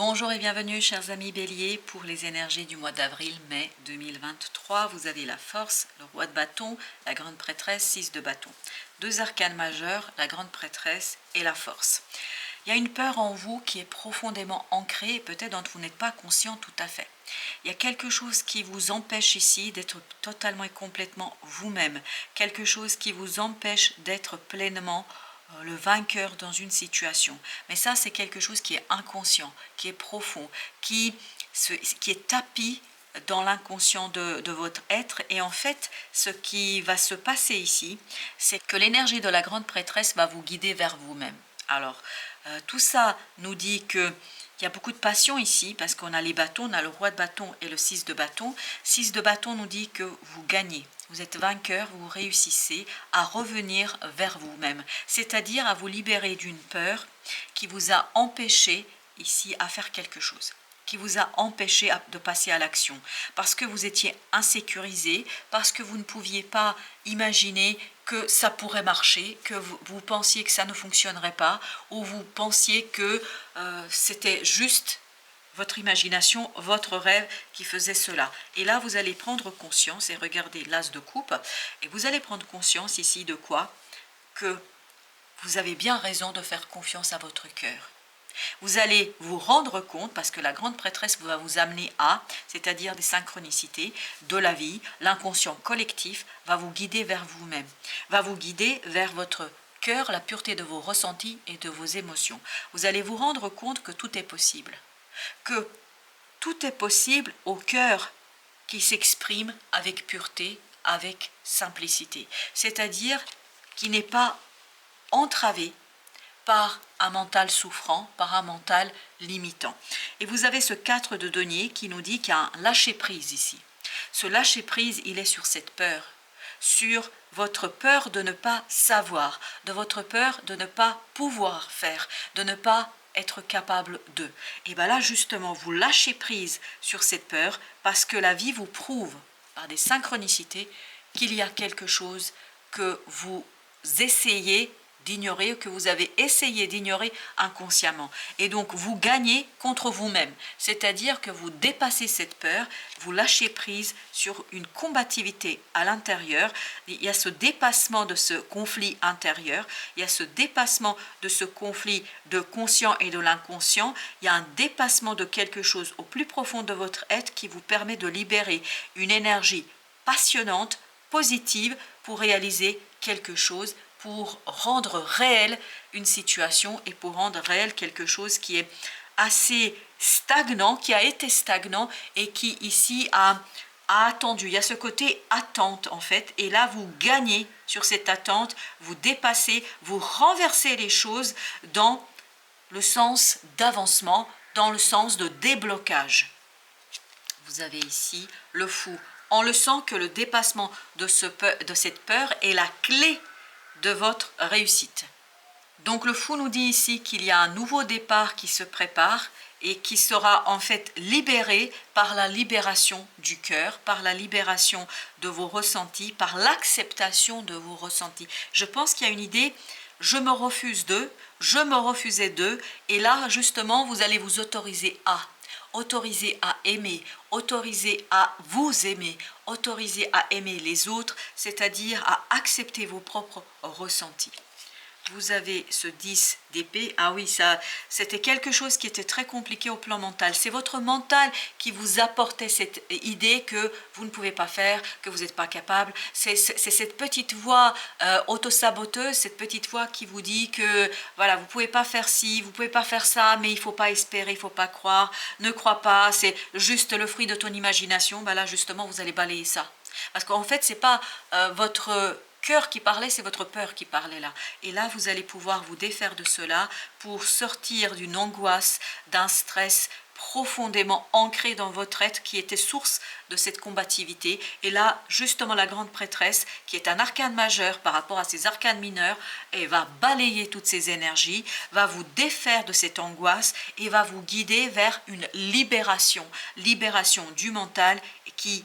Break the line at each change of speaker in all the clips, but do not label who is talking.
Bonjour et bienvenue chers amis Bélier pour les énergies du mois d'avril-mai 2023. Vous avez la force, le roi de bâton, la grande prêtresse, 6 de bâton. Deux arcanes majeurs, la grande prêtresse et la force. Il y a une peur en vous qui est profondément ancrée et peut-être dont vous n'êtes pas conscient tout à fait. Il y a quelque chose qui vous empêche ici d'être totalement et complètement vous-même. Quelque chose qui vous empêche d'être pleinement le vainqueur dans une situation. Mais ça, c'est quelque chose qui est inconscient, qui est profond, qui est tapi dans l'inconscient de votre être. Et en fait, ce qui va se passer ici, c'est que l'énergie de la grande prêtresse va vous guider vers vous-même. Alors, tout ça nous dit que il y a beaucoup de passion ici, parce qu'on a les bâtons, on a le roi de bâton et le 6 de bâton. 6 de bâton nous dit que vous gagnez, vous êtes vainqueur, vous réussissez à revenir vers vous-même, c'est-à-dire à vous libérer d'une peur qui vous a empêché ici à faire quelque chose, qui vous a empêché de passer à l'action, parce que vous étiez insécurisé, parce que vous ne pouviez pas imaginer que ça pourrait marcher, que vous pensiez que ça ne fonctionnerait pas, ou vous pensiez que c'était juste votre imagination, votre rêve qui faisait cela. Et là, vous allez prendre conscience, et regardez l'as de coupe, et vous allez prendre conscience ici de quoi? Que vous avez bien raison de faire confiance à votre cœur. Vous allez vous rendre compte, parce que la grande prêtresse va vous amener à, c'est-à-dire des synchronicités de la vie, l'inconscient collectif va vous guider vers vous-même, va vous guider vers votre cœur, la pureté de vos ressentis et de vos émotions. Vous allez vous rendre compte que tout est possible, que tout est possible au cœur qui s'exprime avec pureté, avec simplicité, c'est-à-dire qui n'est pas entravé par un mental souffrant, par un mental limitant. Et vous avez ce 4 de denier qui nous dit qu'il y a un lâcher-prise ici. Ce lâcher-prise, il est sur cette peur, sur votre peur de ne pas savoir, de votre peur de ne pas pouvoir faire, de ne pas être capable de. Et bien là, justement, vous lâchez prise sur cette peur parce que la vie vous prouve, par des synchronicités, qu'il y a quelque chose que vous essayez d'ignorer, que vous avez essayé d'ignorer inconsciemment. Et donc, vous gagnez contre vous-même. C'est-à-dire que vous dépassez cette peur, vous lâchez prise sur une combativité à l'intérieur. Il y a ce dépassement de ce conflit intérieur, il y a ce dépassement de ce conflit de conscient et de l'inconscient, il y a un dépassement de quelque chose au plus profond de votre être qui vous permet de libérer une énergie passionnante, positive, pour réaliser quelque chose, pour rendre réelle une situation et pour rendre réel quelque chose qui est assez stagnant, qui a été stagnant et qui ici a attendu. Il y a ce côté attente en fait, et là vous gagnez sur cette attente, vous dépassez, vous renversez les choses dans le sens d'avancement, dans le sens de déblocage. Vous avez ici le fou. On le sent que le dépassement de cette peur est la clé de votre réussite. Donc le fou nous dit ici qu'il y a un nouveau départ qui se prépare et qui sera en fait libéré par la libération du cœur, par la libération de vos ressentis, par l'acceptation de vos ressentis. Je pense qu'il y a une idée, je me refuse de, je me refusais de, et là justement vous allez vous autoriser à aimer, autoriser à vous aimer, autoriser à aimer les autres, c'est-à-dire à accepter vos propres ressentis. Vous avez ce 10 d'épée. Ah oui, ça, c'était quelque chose qui était très compliqué au plan mental. C'est votre mental qui vous apportait cette idée que vous ne pouvez pas faire, que vous n'êtes pas capable. C'est cette petite voix autosaboteuse, cette petite voix qui vous dit que voilà, vous ne pouvez pas faire ci, vous ne pouvez pas faire ça, mais il ne faut pas espérer, il ne faut pas croire, ne crois pas, c'est juste le fruit de ton imagination. Ben là, justement, vous allez balayer ça. Parce qu'en fait, ce n'est pas votre cœur qui parlait, c'est votre peur qui parlait là. Et là, vous allez pouvoir vous défaire de cela pour sortir d'une angoisse, d'un stress profondément ancré dans votre être qui était source de cette combativité. Et là, justement, la grande prêtresse, qui est un arcane majeur par rapport à ces arcanes mineurs, elle va balayer toutes ces énergies, va vous défaire de cette angoisse et va vous guider vers une libération du mental qui,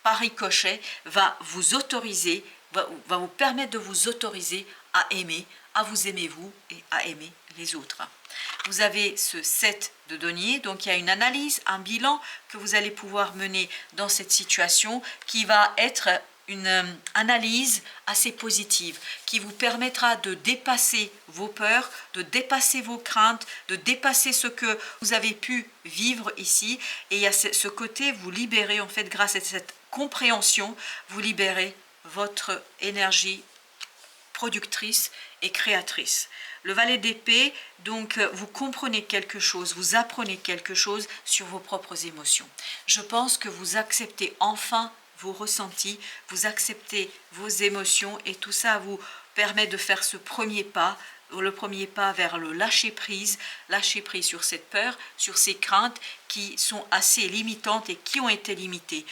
par ricochet, va vous autoriser, va vous permettre de vous autoriser à aimer, à vous aimer vous et à aimer les autres. Vous avez ce 7 de denier, donc il y a une analyse, un bilan que vous allez pouvoir mener dans cette situation qui va être une analyse assez positive qui vous permettra de dépasser vos peurs, de dépasser vos craintes, de dépasser ce que vous avez pu vivre ici. Et il y a ce côté, vous libérez en fait grâce à cette compréhension, vous libérez votre énergie productrice et créatrice. Le valet d'épée, donc vous comprenez quelque chose, vous apprenez quelque chose sur vos propres émotions. Je pense que vous acceptez enfin vos ressentis, vous acceptez vos émotions et tout ça vous permet de faire ce premier pas, le premier pas vers le lâcher prise sur cette peur, sur ces craintes qui sont assez limitantes et qui ont été limitées.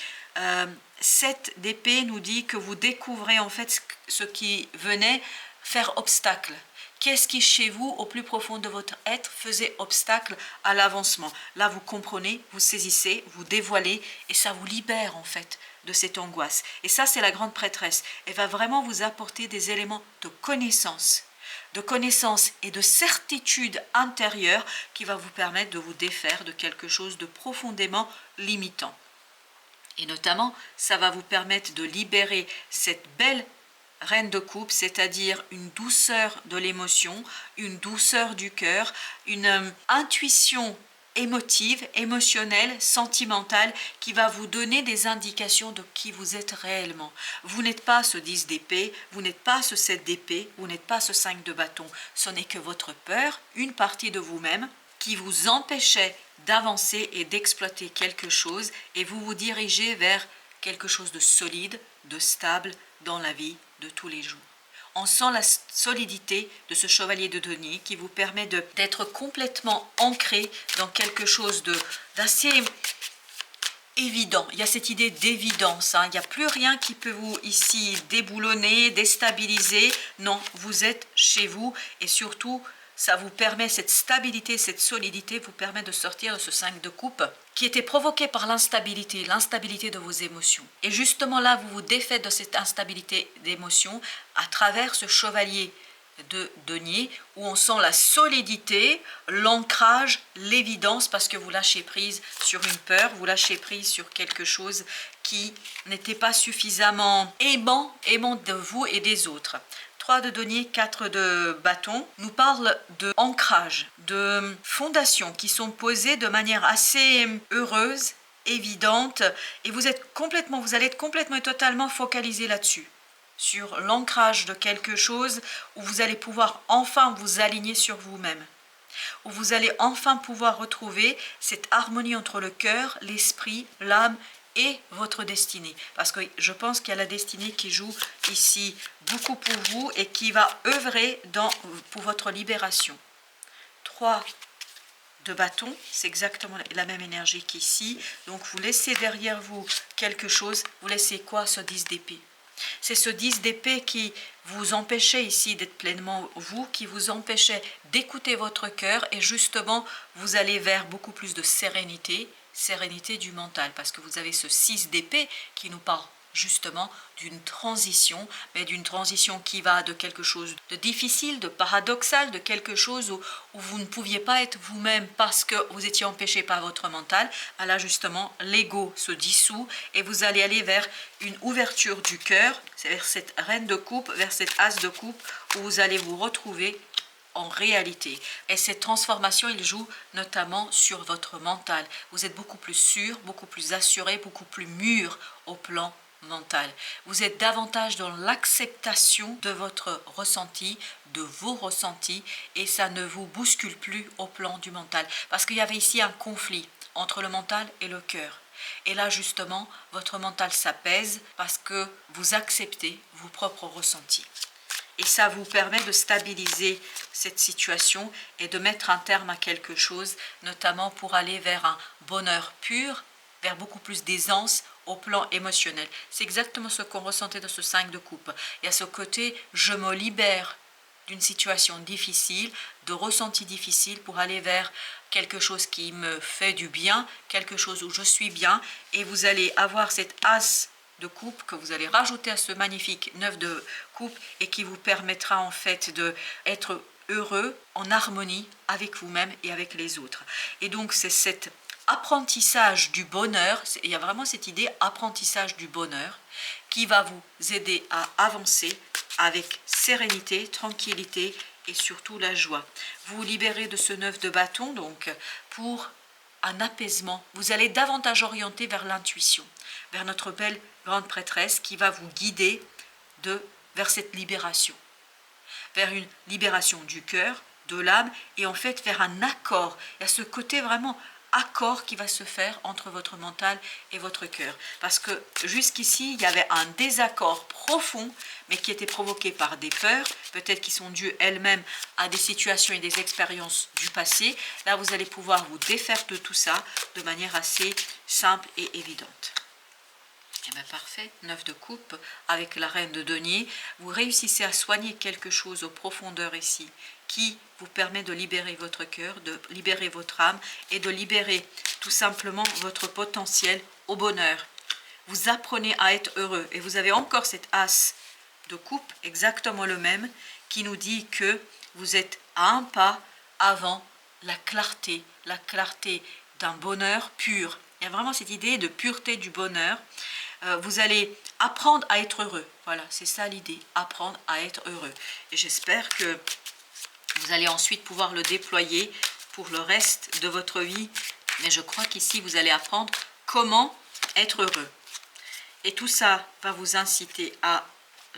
7 d'épée nous dit que vous découvrez en fait ce qui venait faire obstacle. Qu'est-ce qui chez vous, au plus profond de votre être, faisait obstacle à l'avancement? Là, vous comprenez, vous saisissez, vous dévoilez et ça vous libère en fait de cette angoisse. Et ça, c'est la grande prêtresse. Elle va vraiment vous apporter des éléments de connaissance et de certitude intérieure qui va vous permettre de vous défaire de quelque chose de profondément limitant. Et notamment, ça va vous permettre de libérer cette belle reine de coupe, c'est-à-dire une douceur de l'émotion, une douceur du cœur, une intuition émotive, émotionnelle, sentimentale qui va vous donner des indications de qui vous êtes réellement. Vous n'êtes pas ce 10 d'épée, vous n'êtes pas ce 7 d'épée, vous n'êtes pas ce 5 de bâton. Ce n'est que votre peur, une partie de vous-même qui vous empêchait d'avancer et d'exploiter quelque chose et vous vous dirigez vers quelque chose de solide, de stable dans la vie de tous les jours. On sent la solidité de ce chevalier de denier qui vous permet d'être complètement ancré dans quelque chose d'assez évident. Il y a cette idée d'évidence. Il n'y a plus rien qui peut vous ici déboulonner, déstabiliser. Non, vous êtes chez vous et surtout, ça vous permet, cette stabilité, cette solidité vous permet de sortir de ce 5 de coupe qui était provoqué par l'instabilité de vos émotions. Et justement là, vous vous défaites de cette instabilité d'émotions à travers ce chevalier de denier où on sent la solidité, l'ancrage, l'évidence parce que vous lâchez prise sur une peur, vous lâchez prise sur quelque chose qui n'était pas suffisamment aimant de vous et des autres. 3 de denier, 4 de bâton nous parle de ancrage, de fondations qui sont posées de manière assez heureuse, évidente, et vous allez être complètement et totalement focalisé là-dessus, sur l'ancrage de quelque chose où vous allez pouvoir enfin vous aligner sur vous-même, où vous allez enfin pouvoir retrouver cette harmonie entre le cœur, l'esprit, l'âme et votre destinée. Parce que je pense qu'il y a la destinée qui joue ici beaucoup pour vous et qui va œuvrer pour votre libération. 3 de bâton, c'est exactement la même énergie qu'ici. Donc vous laissez derrière vous quelque chose. Vous laissez quoi, ce 10 d'épée? C'est ce 10 d'épée qui vous empêchait ici d'être pleinement vous, qui vous empêchait d'écouter votre cœur et justement vous allez vers beaucoup plus de sérénité du mental parce que vous avez ce 6 d'épée qui nous parle justement d'une transition, mais d'une transition qui va de quelque chose de difficile, de paradoxal, de quelque chose où vous ne pouviez pas être vous-même parce que vous étiez empêché par votre mental. Là justement, l'ego se dissout et vous allez aller vers une ouverture du cœur, c'est vers cette reine de coupe, vers cette as de coupe où vous allez vous retrouver en réalité. Et cette transformation, il joue notamment sur votre mental. Vous êtes beaucoup plus sûr, beaucoup plus assuré, beaucoup plus mûr au plan mental. Vous êtes davantage dans l'acceptation de votre ressenti, de vos ressentis, et ça ne vous bouscule plus au plan du mental. Parce qu'il y avait ici un conflit entre le mental et le cœur. Et là, justement, votre mental s'apaise parce que vous acceptez vos propres ressentis. Et ça vous permet de stabiliser cette situation et de mettre un terme à quelque chose, notamment pour aller vers un bonheur pur, vers beaucoup plus d'aisance au plan émotionnel. C'est exactement ce qu'on ressentait dans ce 5 de coupe. Il y a ce côté, je me libère d'une situation difficile, de ressenti difficile pour aller vers quelque chose qui me fait du bien, quelque chose où je suis bien. Et vous allez avoir cette as de coupe que vous allez rajouter à ce magnifique 9 de coupe et qui vous permettra en fait d'être heureux, en harmonie avec vous-même et avec les autres. Et donc c'est cet apprentissage du bonheur, il y a vraiment cette idée apprentissage du bonheur qui va vous aider à avancer avec sérénité, tranquillité et surtout la joie. Vous vous libérez de ce 9 de bâton donc pour un apaisement. Vous allez davantage orienter vers l'intuition, vers notre belle grande prêtresse qui va vous guider vers cette libération, vers une libération du cœur, de l'âme et en fait vers un accord. Il y a ce côté vraiment accord qui va se faire entre votre mental et votre cœur. Parce que jusqu'ici, il y avait un désaccord profond, mais qui était provoqué par des peurs, peut-être qui sont dues elles-mêmes à des situations et des expériences du passé. Là, vous allez pouvoir vous défaire de tout ça de manière assez simple et évidente. Eh bien, parfait, 9 de coupe avec la reine de denier. Vous réussissez à soigner quelque chose aux profondeurs ici qui vous permet de libérer votre cœur, de libérer votre âme et de libérer tout simplement votre potentiel au bonheur. Vous apprenez à être heureux et vous avez encore cet as de coupe, exactement le même, qui nous dit que vous êtes à un pas avant la clarté d'un bonheur pur. Il y a vraiment cette idée de pureté du bonheur. Vous allez apprendre à être heureux. Voilà, c'est ça l'idée, apprendre à être heureux. Et j'espère que vous allez ensuite pouvoir le déployer pour le reste de votre vie. Mais je crois qu'ici, vous allez apprendre comment être heureux. Et tout ça va vous inciter à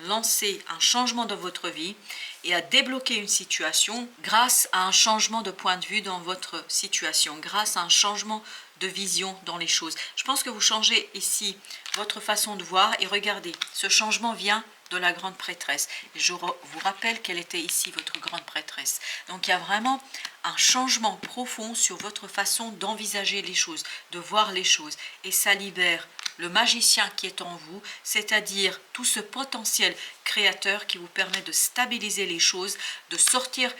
lancer un changement dans votre vie et à débloquer une situation grâce à un changement de point de vue dans votre situation, grâce à un changement de vision dans les choses. Je pense que vous changez ici votre façon de voir et regardez, ce changement vient de la grande prêtresse. Je vous rappelle qu'elle était ici, votre grande prêtresse. Donc il y a vraiment un changement profond sur votre façon d'envisager les choses, de voir les choses. Et ça libère le magicien qui est en vous, c'est-à-dire tout ce potentiel créateur qui vous permet de stabiliser les choses, de sortir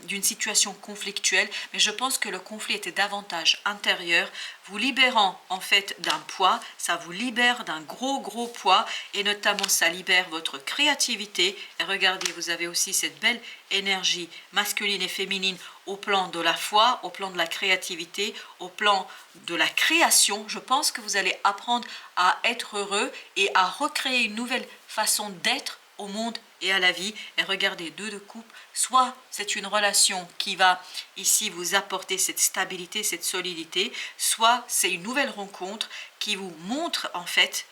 d'une situation conflictuelle. Mais je pense que le conflit était davantage intérieur, vous libérant en fait d'un poids, ça vous libère d'un gros poids et notamment ça libère votre créativité. Et regardez, vous avez aussi cette belle énergie masculine et féminine au plan de la foi, au plan de la créativité, au plan de la création. Je pense que vous allez apprendre à être heureux et à recréer une nouvelle façon d'être au monde et à la vie. Et regardez, 2 de coupe, soit c'est une relation qui va ici vous apporter cette stabilité, cette solidité, soit c'est une nouvelle rencontre qui vous montre en fait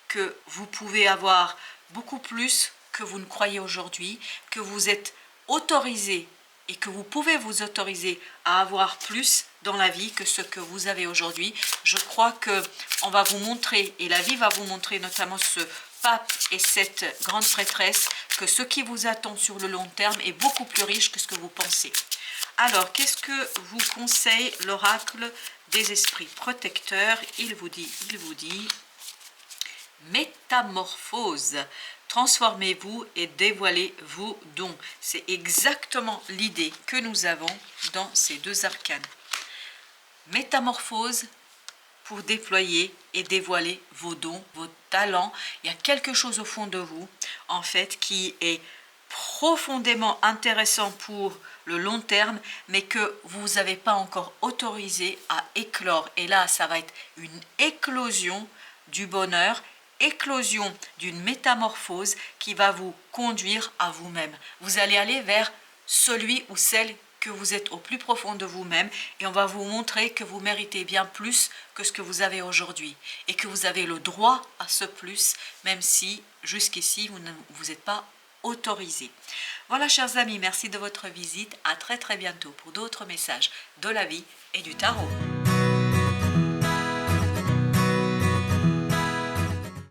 que vous pouvez avoir beaucoup plus que vous ne croyez aujourd'hui, que vous êtes autorisé et que vous pouvez vous autoriser à avoir plus dans la vie que ce que vous avez aujourd'hui. Je crois que on va vous montrer, et la vie va vous montrer, notamment ce pape et cette grande prêtresse, que ce qui vous attend sur le long terme est beaucoup plus riche que ce que vous pensez. Alors, qu'est-ce que vous conseille l'oracle des esprits protecteurs? Il vous dit métamorphose. Transformez-vous et dévoilez vos dons. C'est exactement l'idée que nous avons dans ces 2 arcanes. Métamorphose pour déployer et dévoiler vos dons, vos talents. Il y a quelque chose au fond de vous, en fait, qui est profondément intéressant pour le long terme, mais que vous n'avez pas encore autorisé à éclore. Et là, ça va être une éclosion du bonheur, éclosion d'une métamorphose qui va vous conduire à vous-même. Vous allez aller vers celui ou celle que vous êtes au plus profond de vous-même et on va vous montrer que vous méritez bien plus que ce que vous avez aujourd'hui et que vous avez le droit à ce plus, même si jusqu'ici vous n'êtes pas autorisé. Voilà, chers amis, merci de votre visite. À très bientôt pour d'autres messages de la vie et du tarot.